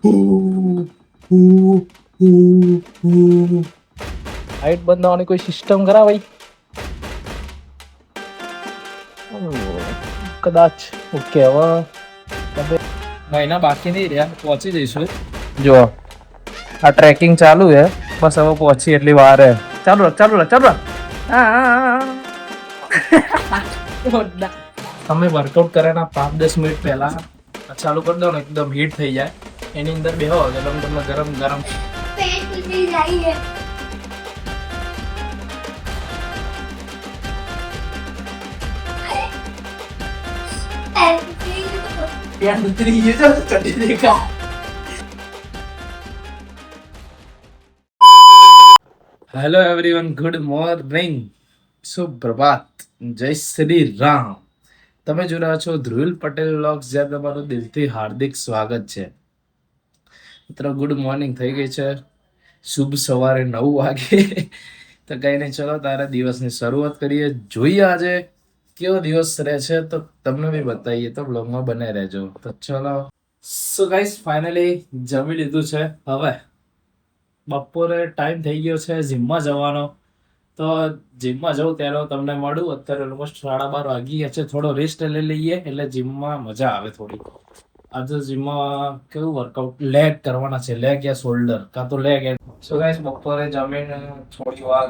Light બંધ થવાની કોઈ સિસ્ટમ કરા ભાઈ. કદાચ ઓકે. હવે મહિના બાકી નહીં રહ્યા, પહોંચી જઈશું. જો આ ટ્રેકિંગ ચાલુ છે, બસ હવે પહોંચી એટલી વાર હે. ચાલુ રાખ, ચાલુ રાખ, ચાલુ રાખ. તમે વર્કઆઉટ કર્યાના 5-10 મિનિટ પહેલા ચાલુ કરી દો ને, એકદમ હીટ થઈ જાય. એની અંદર બેહો એટલે તમને ગરમ ગરમ હેલો એવરીવન, ગુડ મોર્નિંગ, સુપ્રભાત, જય શ્રી રામ. તમે જોઈ રહ્યા છો ધ્રુવિલ પટેલ વ્લોગ્સ, જ્યાં તમારું દિલથી હાર્દિક સ્વાગત છે. મિત્રો ગુડ મોર્નિંગ થઈ ગઈ છે, શુભ સવારે 9 વાગે. તો કઈ નહીં, ચલો તારા દિવસની શરૂઆત કરીએ. જોઈએ આજે કેવો દિવસ રહે છે, તો તમને બી બતાવીએ, તો બ્લોગમાં બને રહેજો. તો ચલો. સો ગાઈસ, ફાઇનલી જમી લીધું છે. હવે બપોરે ટાઈમ થઈ ગયો છે જીમમાં જવાનો. તો જીમમાં જવું ત્યારે તમને મળું. અત્યારે ઓલમોસ્ટ 12:30 વાગી ગયા છે. થોડો રેસ્ટ લઈ લઈએ એટલે જીમમાં મજા આવે થોડી. આજે જીમમાં કેવું વર્કઆઉટ લેગ કરવાના છે, લેગ યા શોલ્ડર, કાં તો લેગ. સો ગાઈસ, બપોરે જમીને થોડી વાર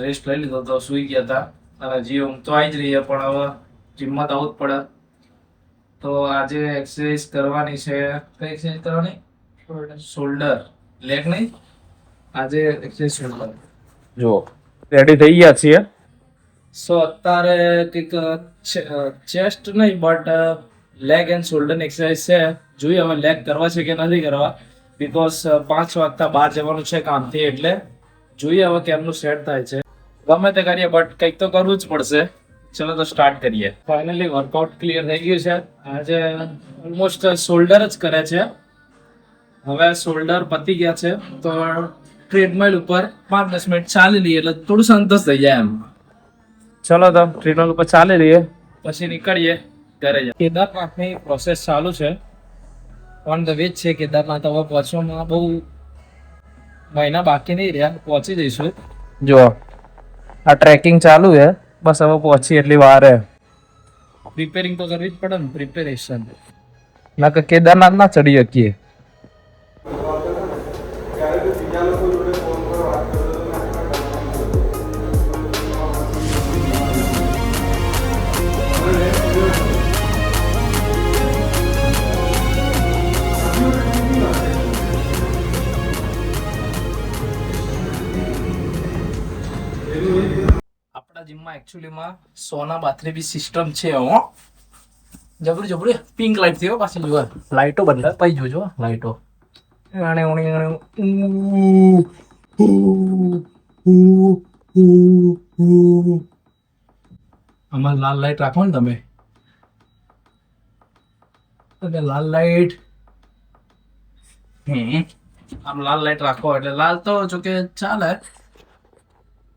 રેસ્ટ લઈ લીધો તો સૂઈ ગયા હતા. અને જી ઊંઘ તો આવી જ રહી છે, પણ હવે જીમમાં તો આવવું જ પડે. તો આજે એક્સરસાઇઝ કરવાની છે. કઈ એક્સરસાઇઝ કરવાની? શોલ્ડર, લેગ નહીં. આજે એક્સરસાઇઝ શોલ્ડર. જો રેડી થઈ ગયા છીએ. સો અત્યારે કંઈક ચેસ્ટ નહીં, but leg and shoulder exercise છે. જોઈએ હવે લેગ કરવા છે કે નથી કરવા, બિકોઝ 5 વાગતા બહાર જવાનું છે કામથી. એટલે જોઈએ હવે કેમનું સેટ થાય છે. ગમે તે કરીએ, બટ કંઈક તો કરવું જ પડશે. ચલો તો સ્ટાર્ટ કરીએ. ફાઇનલી વર્કઆઉટ ક્લિયર થઈ ગયું છે. આજે ઓલમોસ્ટ શોલ્ડર જ કરે છે. હવે શોલ્ડર પતી ગયા છે, તો ટ્રેડમિલ ઉપર 5-10 મિનિટ ચાલી લઈએ એટલે થોડું સંતોષ થઈ જાય એમ. ચલો તો ટ્રેડમિલ ઉપર ચાલી લઈએ, પછી નીકળીએ ઘરે. કેદારનાથની પ્રોસેસ ચાલુ છે, ઓન ધ વે છે કેદારનાથ. હવે પહોંચવામાં બહુ મહિના બાકી નહીં રહ્યા, પહોંચી જઈશું. જો આ ટ્રેકિંગ ચાલુ છે, બસ હવે પહોંચી એટલી વાર હે. પ્રિપેરિંગ તો કરવી જ પડે ને, પ્રિપેરેશન. ના કે કેદારનાથ ના ચડી શકીએ. આપણા જીમમાં એકચ્યુઅલીમાં સોના બાથરી બી સિસ્ટમ છે. હો જબરી જબરી પિંક લાઈટ થયો પાછી. જોવા લાઈટો બદલાય પછી જોજો લાઈટો. આમાં લાલ લાઈટ રાખો ને તમે. લાલ લાઈટ, આમ લાલ લાઈટ રાખો એટલે લાલ તો જોકે ચાલે,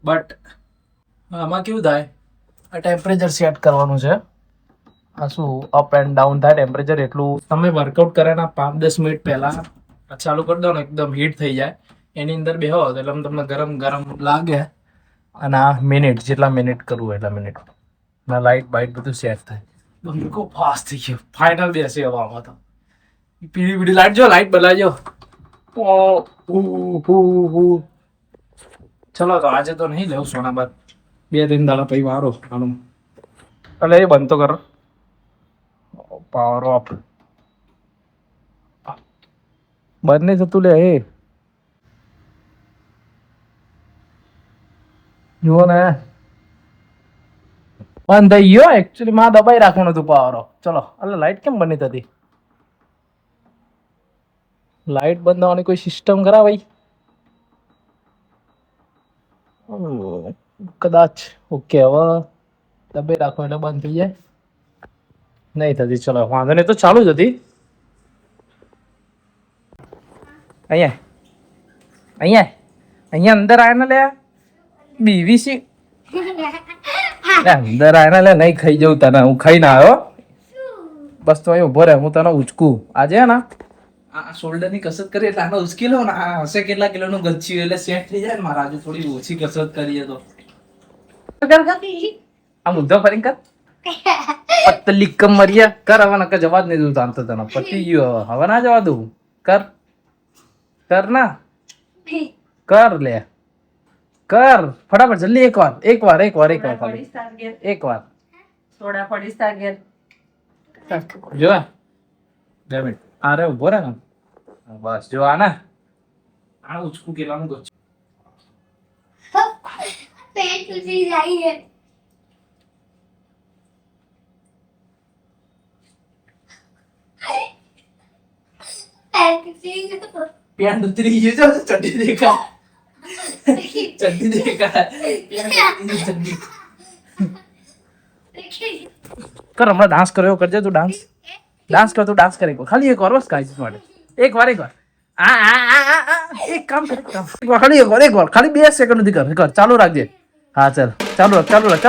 બટ આમાં કેવું થાય, આ ટેમ્પરેચર સેટ કરવાનું છે. આ શું અપ એન્ડ ડાઉન થાય ટેમ્પરેચર, એટલું. તમે વર્કઆઉટ કર્યાના 5-10 મિનિટ પહેલા ચાલુ કરી દો ને, એકદમ હીટ થઈ જાય. એની અંદર બેહો એટલે તમને ગરમ ગરમ લાગે. અને આ મિનિટ, જેટલા મિનિટ કરવું એટલા મિનિટ. ના લાઇટ બાઇટ બધું સેટ થાય. બિલકુલ ફાસ્ટ થઈ ગયું. ફાઇનલ બેસી હવે આમાં તો. પીળી પીળી લાઈટ જો, લાઈટ બદલાજો. ચલો તો આજે તો નહીં લેવું સોના બાદ, 2-3 દાડા પછી વારો આનું. એટલે એ બંધ તો કરો. પાવર ઓફ બંધ નહીં થતું લે. એ જુઓ ને, બંધ થઈ ગયો. એકચ્યુઅલી માં દબાઈ રાખવાનું હતું પાવર ઓફ. ચલો, એટલે લાઈટ કેમ બંધ થતી? લાઈટ બંધ થવાની કોઈ સિસ્ટમ કરા ભાઈ. કદાચ ઓકે. હવે દબાઈ રાખો એટલે બંધ થઈ જાય. નહીં થતી, ચલો વાંધો નહીં. તો ચાલુ જ હતી. અહીંયા અહીંયા અહીંયા અંદર આય ને લે બીવીસી. અંદર આય ને લે, નહીં ખાઈ જવું તને. હું ખાઈ ના આવ્યો, બસ તો અહીં ઉભો રહે, હું તને ઉચકું. આજે ને આ શોલ્ડર ની કસરત કરીએ એટલે આનો ઉચકેલો ને આ હશે કેટલા કિલોનું ગચ્છિયું એટલે સેટ થઈ જાય ને મારા આજુ થોડી ઓછી કસરત કરીએ તો આ મુદ્દો ફરી કર પતલી કમરિયા કર હવે નકર જવા જ નહીં દઉં તાન તો તને પતી ગયો હવે ના જવા દઉં કર કર ના કર લે કર ફટાફટ જલ્દી એક વાર થોડા પડી સાગર જો 2 મિનિટ અરે ઉભો રહે ને બસ જો આ ના આ ઉચકું કેટલાનું ગચ્છ પેટ ઉતરી જાય પેન્ટ ઉતરી ગયું છે ચડ્ડી દેખા ચડ્ડી દેખા ચડ્ડી કર હમણાં ડાન્સ કર્યો કરજે તું ડાન્સ કર તું ડાન્સ કરે ખાલી એક વાર બસ ગાઈસ માટે એક વાર એક કામ કર ખાલી એક વાર ખાલી 2 સેકન્ડ સુધી કર ચાલુ રાખજે હા ચાલ ચાલુ રાખ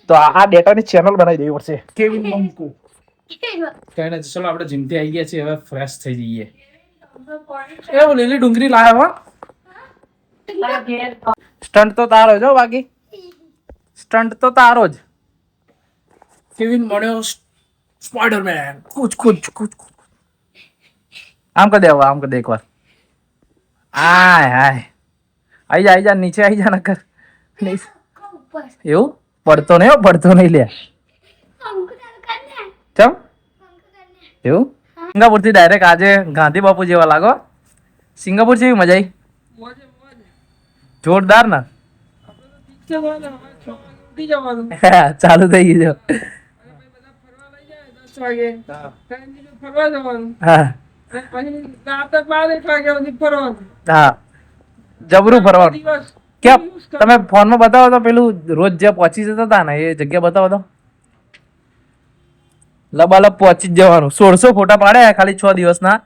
તો આ ડેટાની ચેનલ બનાવી દેવી પડશે કેવિન મંકુ કઈ નથી ચલો આપણે જીમથી આવી ગયા છીએ હવે ફ્રેશ થઈ જઈએ એવું લીલી ડુંગળી લાવ્યો સ્ટન્ટ તો તારો જ બાકી સ્ટન્ટ તો તારો જ કેવિન મળ્યો સ્પાઈડરમેન કૂચ આમ કર દે એકવાર આય આઈ જા નીચે આઈ જા નકર એવું પડતો નહીં લે ચમ એવું સિંગાપુર થી ડાયરેક્ટ આજે ગાંધી બાપુ જેવા લાગો સિંગાપુર જેવી મજા આવી જોરદાર ના ચાલુ થઈ ગયું હા જબરું ફરવાનું કેમ તમે ફોન માં બતાવો તો પેલું રોજ જે પહોંચી જતા હતા ને એ જગ્યા બતાવો તો લબાલબ પહોંચી જ જવાનું 1600 ફોટા પાડ્યા ખાલી 6 દિવસના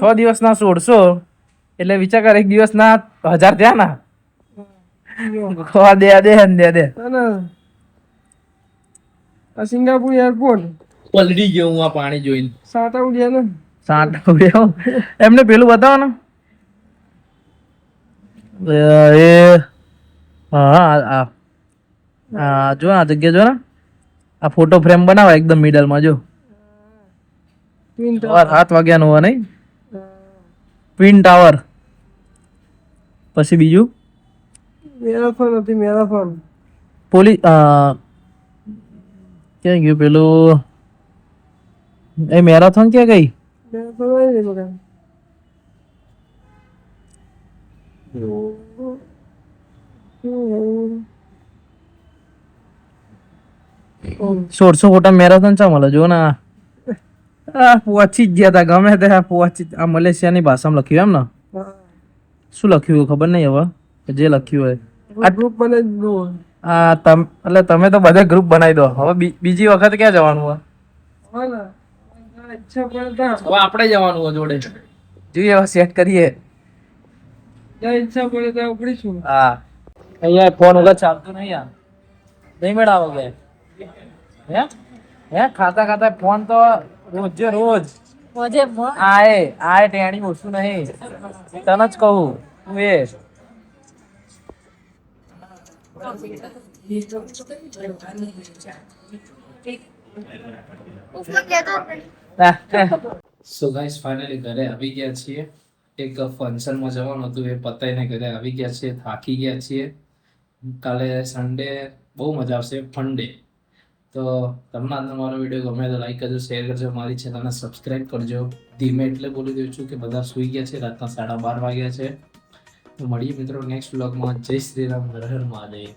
6 દિવસના 1600 એટલે વિચાર કર એક દિવસના 1000 થયા ના દે સિંગાપુર એરપોર્ટ પલડી ગયો હું આ પાણી જોઈને સાટા ઉડ્યા એમને પેલું બતાવો ને જો આ જગ્યા જો ને આ ફોટો ફ્રેમ બનાવા એકદમ મિડલ માં જો 7 વાગ્યાનો હોય નહીં ટ્વિન ટાવર પછી બીજું મેરાથોન પોલીસ ક્યાં ગયું પેલું એ મેરાથોન ક્યાં ગઈ સોળસો ફોટા મેરાથોન ચા મળે જો ને પહોંચી જ ગયા તા ગમે તે પહોંચી આ મલેશિયાની ભાષામાં લખ્યું એમ ને શું લખ્યું ખબર નહીં હવે જે લખ્યું હોય આ ગ્રુપ બનાવી દો એટલે તમે તો બધા ગ્રુપ બનાવી દો હવે બીજી વખત ક્યાં જવાનું હોય હવે આપણે જવાનું હોય જોડે જોઈએ હવે સેટ કરીએ ઈચ્છા પડે તો ઉપડીશું હા અહીંયા ફોન વગર ચાલતું નહીં યાર નહીં મેળાવો કે હે ખાતા ફોન તો રોજ આય ટેણી ઓછું નહીં તને જ કહું તું એ સો ગાઈસ ફાઇનલી ઘરે આવી ગયા છીએ એક ફંક્શનમાં જવાનું હતું એ પતાઈને ઘરે આવી ગયા છીએ થાકી ગયા છીએ કાલે સન્ડે બહુ મજા આવશે ફન ડે તો તમને આજનો મારો વિડીયો ગમે તો લાઈક કરજો શેર કરજો મારી ચેનલને સબસ્ક્રાઇબ કરજો ધીમે એટલે બોલી દઉં છું કે બધા સૂઈ ગયા છે રાતના 12:30 વાગ્યા છે તો મળીએ મિત્રો નેક્સ્ટ વ્લોગમાં જય શ્રી રામ હર હર મહાદેવ